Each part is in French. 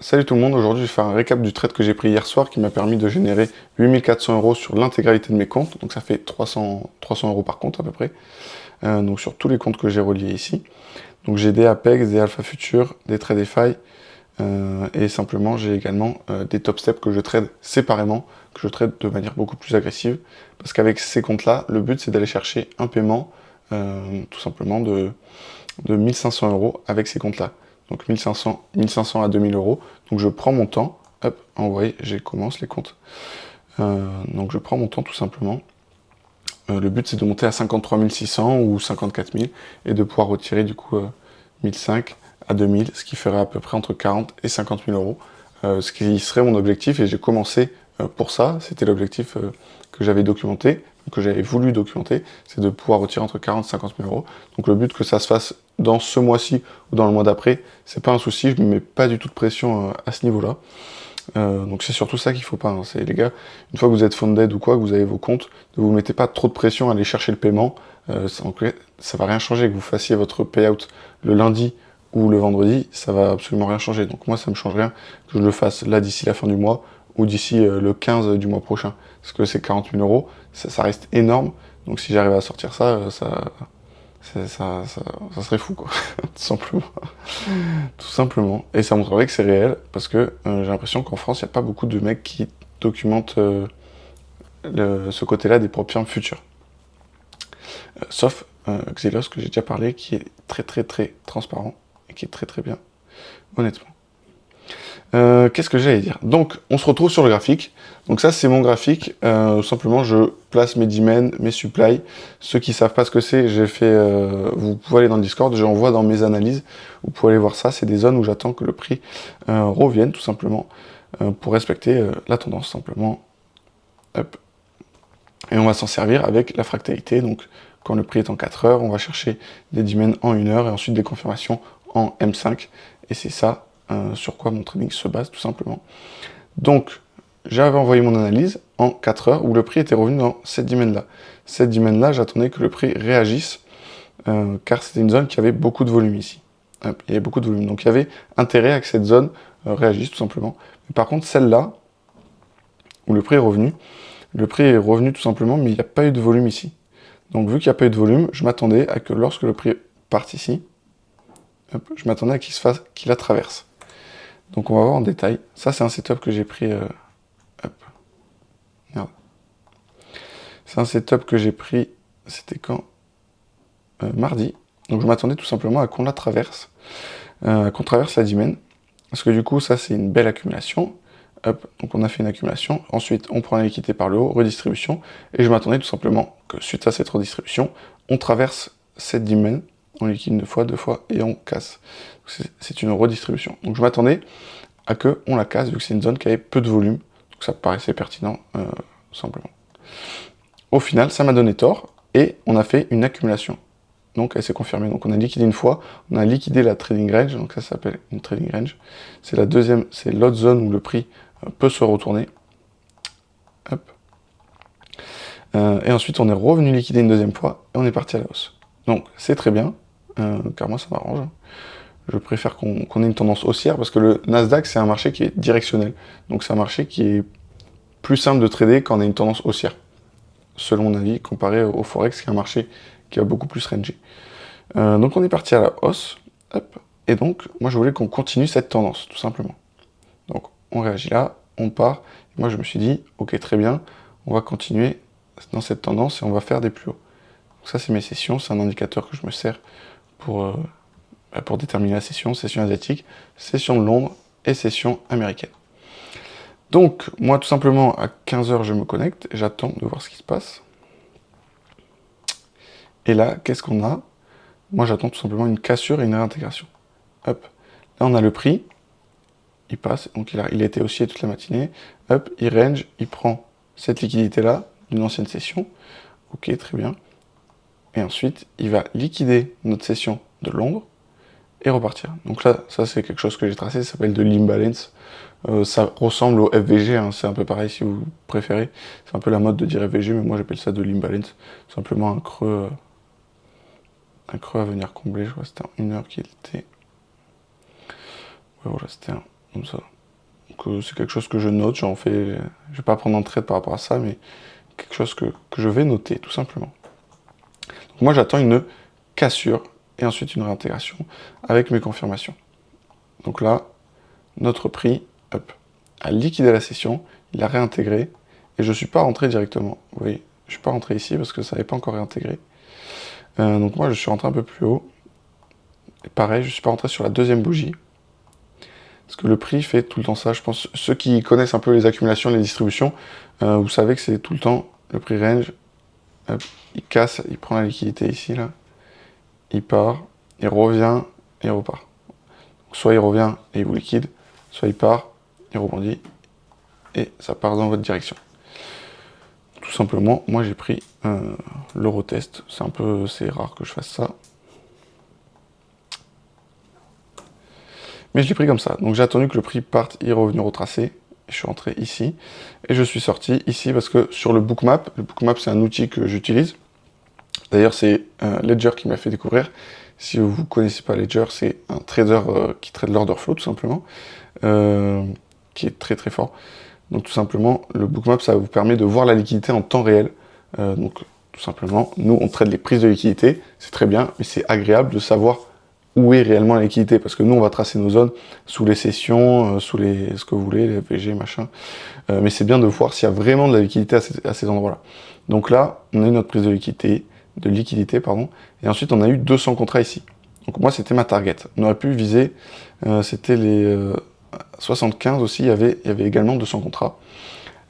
Salut tout le monde, aujourd'hui je vais faire un récap du trade que j'ai pris hier soir qui m'a permis de générer 8400 euros sur l'intégralité de mes comptes, donc ça fait 300 euros par compte à peu près, donc sur tous les comptes que j'ai reliés ici. Donc j'ai des Apex, des Alpha Future, des TradeFi, et simplement j'ai également des top steps que je trade séparément, que je trade de manière beaucoup plus agressive, parce qu'avec ces comptes-là, le but c'est d'aller chercher un paiement tout simplement de 1500 euros avec ces comptes-là. Donc 1500 à 2000 euros. Donc je prends mon temps, hop, envoyer, je commence les comptes. Donc je prends mon temps tout simplement. Le but c'est de monter à 53 600 ou 54 000 et de pouvoir retirer du coup 1005 à 2000, ce qui ferait à peu près entre 40 et 50 000 euros. Ce qui serait mon objectif et j'ai commencé pour ça, c'était l'objectif que j'avais documenté, que j'avais voulu documenter, c'est de pouvoir retirer entre 40 et 50 000 euros. Donc le but que ça se fasse dans ce mois-ci ou dans le mois d'après, c'est pas un souci, je ne me mets pas du tout de pression à ce niveau-là. Donc c'est surtout ça qu'il faut pas, hein. C'est les gars, une fois que vous êtes funded ou quoi, que vous avez vos comptes, ne vous mettez pas trop de pression à aller chercher le paiement. Ça va rien changer, que vous fassiez votre payout le lundi ou le vendredi, ça va absolument rien changer. Donc moi ça me change rien que je le fasse là d'ici la fin du mois ou d'ici le 15 du mois prochain. Parce que c'est 40 000 euros, ça reste énorme. Donc si j'arrive à sortir ça, ça serait fou quoi, tout simplement. Tout simplement. Et ça montrerait que c'est réel, parce que j'ai l'impression qu'en France, il n'y a pas beaucoup de mecs qui documentent ce côté-là des propres firmes futures. Sauf Xelos, que j'ai déjà parlé, qui est très transparent, et qui est très bien, honnêtement. Qu'est-ce que j'allais dire? Donc, on se retrouve sur le graphique. Donc ça, c'est mon graphique. Simplement, je place mes demans, mes supplies. Ceux qui savent pas ce que c'est, j'ai fait. Vous pouvez aller dans le Discord, j'envoie dans mes analyses. Vous pouvez aller voir ça. C'est des zones où j'attends que le prix revienne, tout simplement, pour respecter la tendance, simplement. Hop. Et on va s'en servir avec la fractalité. Donc, quand le prix est en 4 heures, on va chercher des demans en 1 heure et ensuite des confirmations en M5. Et c'est ça sur quoi mon trading se base, tout simplement. Donc, j'avais envoyé mon analyse en 4 heures où le prix était revenu dans cette dimension-là. Cette dimension-là, j'attendais que le prix réagisse car c'était une zone qui avait beaucoup de volume ici. Il y avait beaucoup de volume. Donc, il y avait intérêt à que cette zone réagisse, tout simplement. Mais par contre, celle-là, où le prix est revenu tout simplement, mais il n'y a pas eu de volume ici. Donc, vu qu'il n'y a pas eu de volume, je m'attendais à que lorsque le prix parte ici, hop, je m'attendais à qu'il la traverse. Donc on va voir en détail. Ça c'est un setup que j'ai pris. Hop. Merde. C'est un setup que j'ai pris. C'était quand mardi. Donc je m'attendais tout simplement à qu'on la traverse. Qu'on traverse la dimen. Parce que du coup ça c'est une belle accumulation. Hop. Donc on a fait une accumulation. Ensuite on prend la liquidité par le haut, redistribution. Et je m'attendais tout simplement que suite à cette redistribution, on traverse cette dimen. On liquide une fois, deux fois et on casse. C'est une redistribution. Donc je m'attendais à que on la casse vu que c'est une zone qui avait peu de volume. Donc ça paraissait pertinent, simplement. Au final, ça m'a donné tort et on a fait une accumulation. Donc elle s'est confirmée. Donc on a liquidé une fois, on a liquidé la trading range, donc ça s'appelle une trading range. C'est la deuxième, c'est l'autre zone où le prix peut se retourner. Hop. Et ensuite on est revenu liquider une deuxième fois et on est parti à la hausse. Donc c'est très bien, car moi ça m'arrange. Je préfère qu'on ait une tendance haussière parce que le Nasdaq c'est un marché qui est directionnel. Donc c'est un marché qui est plus simple de trader quand on a une tendance haussière, selon mon avis, comparé au Forex qui est un marché qui va beaucoup plus ranger. Donc on est parti à la hausse, hop, et donc moi je voulais qu'on continue cette tendance, tout simplement. Donc on réagit là, on part, et moi je me suis dit, ok très bien, on va continuer dans cette tendance et on va faire des plus hauts. Donc ça c'est mes sessions, c'est un indicateur que je me sers pour déterminer la session asiatique, session de Londres et session américaine. Donc, moi, tout simplement, à 15h, je me connecte, j'attends de voir ce qui se passe. Et là, qu'est-ce qu'on a? Moi, j'attends tout simplement une cassure et une réintégration. Hop. Là, on a le prix, il passe, donc il a été haussier toute la matinée. Hop, il range, il prend cette liquidité-là, d'une ancienne session. Ok, très bien. Et ensuite, il va liquider notre session de Londres et repartir. Donc là, ça c'est quelque chose que j'ai tracé, ça s'appelle de l'imbalance. Ça ressemble au FVG, hein, c'est un peu pareil si vous préférez. C'est un peu la mode de dire FVG, mais moi j'appelle ça de l'imbalance. Simplement un creux à venir combler. Je vois que c'était en 1 heure qu'il était. Ouais, voilà, c'était comme ça. C'est quelque chose que je note, je vais pas prendre un trade par rapport à ça, mais quelque chose que je vais noter, tout simplement. Donc moi, j'attends une cassure et ensuite une réintégration avec mes confirmations. Donc là, notre prix, hop, a liquidé la session, il a réintégré, et je ne suis pas rentré directement. Vous voyez, je ne suis pas rentré ici parce que ça n'avait pas encore réintégré. Donc moi, je suis rentré un peu plus haut. Et pareil, je ne suis pas rentré sur la deuxième bougie. Parce que le prix fait tout le temps ça. Je pense, ceux qui connaissent un peu les accumulations, les distributions, vous savez que c'est tout le temps le prix range. Hop, il casse, il prend la liquidité ici, là. Il part, il revient et il repart. Donc, soit il revient et il vous liquide, soit il part, il rebondit et ça part dans votre direction. Tout simplement, moi j'ai pris l'Eurotest. C'est rare que je fasse ça. Mais je l'ai pris comme ça. Donc j'ai attendu que le prix parte, il est revenu retracer. Je suis rentré ici. Et je suis sorti ici parce que sur le Bookmap c'est un outil que j'utilise. D'ailleurs, c'est Ledger qui m'a fait découvrir. Si vous ne connaissez pas Ledger, c'est un trader qui trade l'order flow, tout simplement. Qui est très très fort. Donc tout simplement, le Bookmap, ça vous permet de voir la liquidité en temps réel. Donc tout simplement, nous, on trade les prises de liquidité. C'est très bien, mais c'est agréable de savoir où est réellement la liquidité, parce que nous on va tracer nos zones sous les sessions, sous les ce que vous voulez, les FVG, machin. Mais c'est bien de voir s'il y a vraiment de la liquidité à ces endroits-là. Donc là, on a eu notre prise de liquidité, et ensuite on a eu 200 contrats ici. Donc moi c'était ma target. On aurait pu viser, c'était les 75 aussi, il y avait également 200 contrats.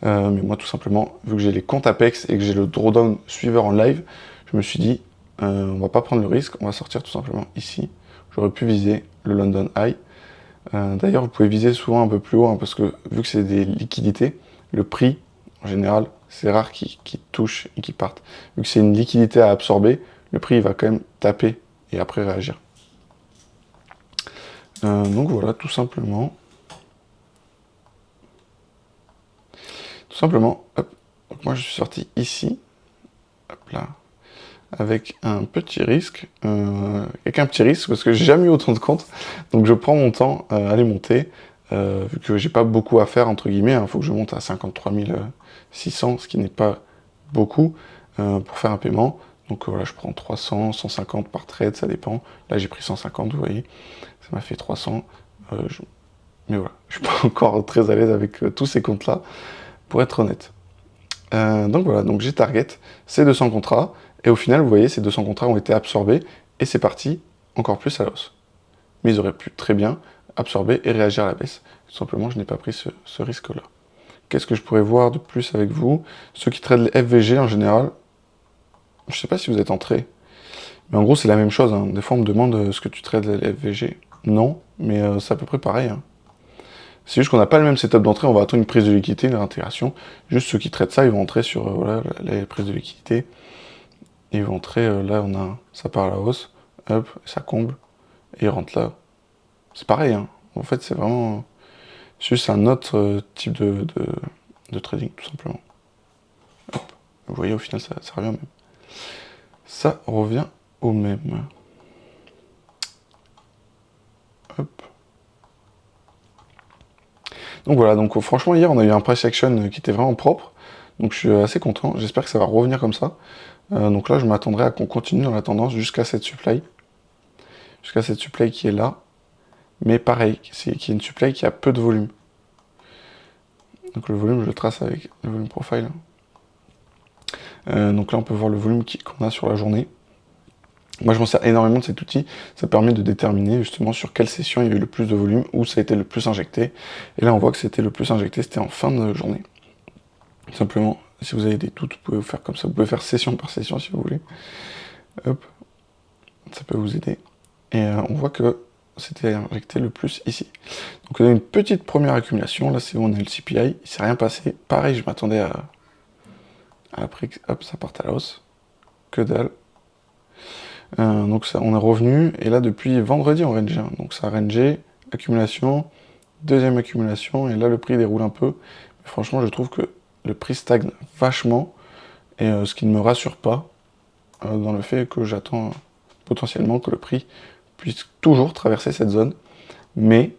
Mais moi tout simplement, vu que j'ai les comptes Apex et que j'ai le drawdown suiveur en live, je me suis dit, on va pas prendre le risque, on va sortir tout simplement ici. J'aurais pu viser le London High. D'ailleurs, vous pouvez viser souvent un peu plus haut, hein, parce que vu que c'est des liquidités, le prix, en général, c'est rare qu'il touche et qu'il parte. Vu que c'est une liquidité à absorber, le prix il va quand même taper et après réagir. Donc voilà, tout simplement. Tout simplement, hop. Donc moi je suis sorti ici, hop là, avec un petit risque, parce que j'ai jamais eu autant de comptes, donc je prends mon temps à les monter, vu que j'ai pas beaucoup à faire, entre guillemets, il faut que je monte à 53 600, ce qui n'est pas beaucoup, pour faire un paiement. Donc voilà, je prends 300, 150 par trade, ça dépend. Là j'ai pris 150, vous voyez, ça m'a fait 300. Mais voilà, je suis pas encore très à l'aise avec tous ces comptes-là, pour être honnête. Donc voilà, donc j'ai target ces 200 contrats, et au final, vous voyez, ces 200 contrats ont été absorbés, et c'est parti encore plus à la hausse. Mais ils auraient pu très bien absorber et réagir à la baisse. Tout simplement, je n'ai pas pris ce risque-là. Qu'est-ce que je pourrais voir de plus avec vous? Ceux qui traitent les FVG en général, je ne sais pas si vous êtes entrés, mais en gros, c'est la même chose. Hein. Des fois, on me demande ce que tu traites les FVG. Non, mais c'est à peu près pareil. Hein. C'est juste qu'on n'a pas le même setup d'entrée, on va attendre une prise de liquidité, une réintégration. Juste ceux qui traitent ça, ils vont entrer sur voilà, les prises de liquidité. Ils vont entrer, là on a ça part à la hausse, hop, ça comble, et ils rentrent là. C'est pareil, hein. En fait c'est vraiment juste un autre type de trading, tout simplement. Hop. Vous voyez, au final ça revient au même. Ça revient au même. Hop. Donc voilà, donc franchement hier on a eu un price action qui était vraiment propre, donc je suis assez content, j'espère que ça va revenir comme ça. Donc là je m'attendrai à qu'on continue dans la tendance jusqu'à cette supply qui est là, mais pareil, c'est qui est une supply qui a peu de volume. Donc le volume je le trace avec le volume profile. Donc là on peut voir le volume qu'on a sur la journée. Moi je m'en sers énormément de cet outil, ça permet de déterminer justement sur quelle session il y a eu le plus de volume, où ça a été le plus injecté. Et là on voit que c'était le plus injecté, c'était en fin de journée. Tout simplement, si vous avez des doutes, vous pouvez vous faire comme ça, vous pouvez faire session par session si vous voulez. Hop, ça peut vous aider. Et on voit que c'était injecté le plus ici. Donc on a une petite première accumulation, là c'est où on a le CPI, il s'est rien passé. Pareil, je m'attendais à après que hop, ça parte à la hausse. Que dalle. Donc ça, on est revenu, et là depuis vendredi on range. Donc ça a rangé, accumulation, deuxième accumulation, et là le prix déroule un peu. Mais franchement je trouve que le prix stagne vachement, et ce qui ne me rassure pas, dans le fait que j'attends potentiellement que le prix puisse toujours traverser cette zone. Mais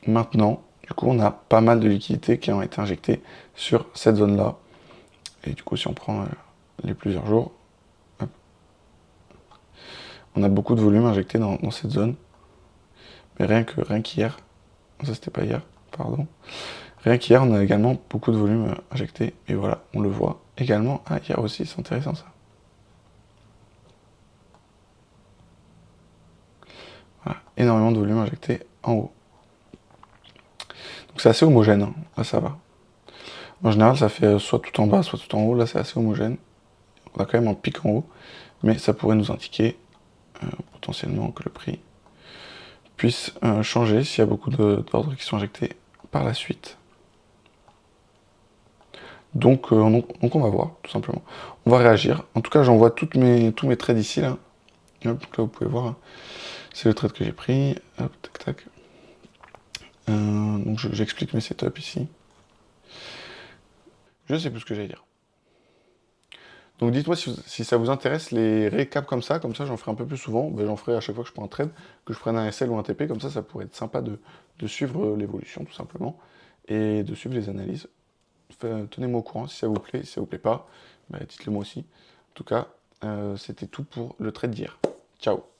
maintenant, Du coup, on a pas mal de liquidités qui ont été injectées sur cette zone-là. Et du coup, si on prend les plusieurs jours, hop, on a beaucoup de volume injecté dans cette zone. Mais rien qu'hier, ça c'était pas hier, pardon. Rien qu'hier, on a également beaucoup de volume injecté. Et voilà, on le voit également. Ah, hier aussi, c'est intéressant ça. Voilà, énormément de volume injecté en haut. Donc c'est assez homogène, hein. Là ça va. En général, ça fait soit tout en bas, soit tout en haut. Là, c'est assez homogène. On a quand même un pic en haut, mais ça pourrait nous indiquer potentiellement que le prix puisse changer s'il y a beaucoup d'ordres qui sont injectés par la suite. Donc on va voir, tout simplement. On va réagir. En tout cas, j'envoie tous mes trades ici, là. Hop, donc là, vous pouvez voir. Hein. C'est le trade que j'ai pris. Hop, tac, tac. Donc j'explique mes setups ici. Je sais plus ce que j'allais dire. Donc dites-moi si ça vous intéresse les récaps comme ça j'en ferai un peu plus souvent. Ben, j'en ferai à chaque fois que je prends un trade, que je prenne un SL ou un TP, comme ça pourrait être sympa de suivre l'évolution tout simplement, et de suivre les analyses. Tenez-moi au courant si ça vous plaît, si ça vous plaît pas, ben, dites-le moi aussi. En tout cas, c'était tout pour le trade d'hier. Ciao.